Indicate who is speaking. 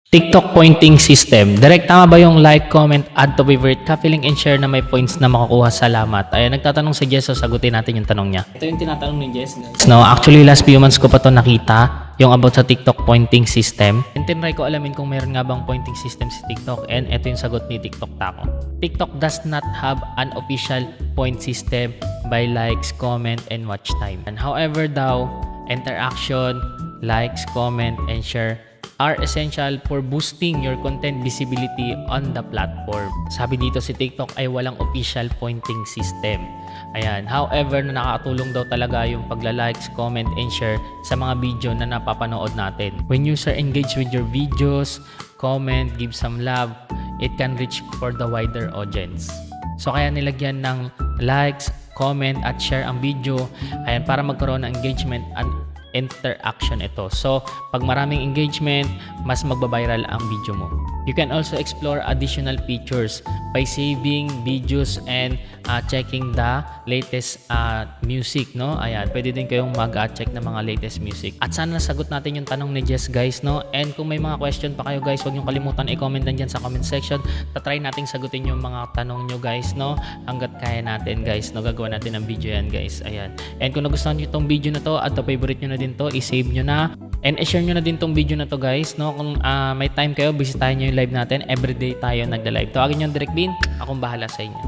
Speaker 1: TikTok pointing system. Direct tama ba yung like, comment, add to favorite, ka-feeling and share na may points na makukuha? Salamat. Ayan, nagtatanong si Jess, so sagutin natin yung tanong niya. Ito yung tinatanong ni Jess, guys. No, actually last few months ko pa to nakita yung about sa TikTok pointing system. And tinry ko alamin kung meron nga bang pointing system si TikTok, and ito yung sagot ni TikTok Taco. TikTok does not have an official point system by likes, comment, and watch time. And however daw, interaction, likes, comment, and share are essential for boosting your content visibility on the platform. Sabi dito si TikTok ay walang official pointing system. Ayan. However, na nakakatulong daw talaga yung pagla-likes, comment, and share sa mga video na napapanood natin. When user engage with your videos, comment, give some love, it can reach for the wider audience. So kaya nilagyan ng likes, comment, at share ang video, ayan, para magkaroon ng engagement and interaction ito. So, pag maraming engagement, mas magbabiral ang video mo. You can also explore additional features by saving videos and checking the latest music, no? Ayan, pwede din kayong mag-check ng mga latest music. At sana nasagot natin yung tanong ni Jess, guys, no? And kung may mga question pa kayo, guys, huwag niyong kalimutan i-comment lang dyan sa comment section. Tatry nating sagutin yung mga tanong nyo, guys, no? Hanggat kaya natin, guys, no? Gagawa natin ng video yan, guys. Ayan. And kung nagustuhan nyo itong video na to at favorite nyo na din to, i-save nyo na. And i-share nyo na din tong video na to, guys, no? Kung may time kayo, bisitahin nyo yung live natin. Everyday tayo nagla-live. Tawagin nyo ang Direct Bean. Akong bahala sa inyo.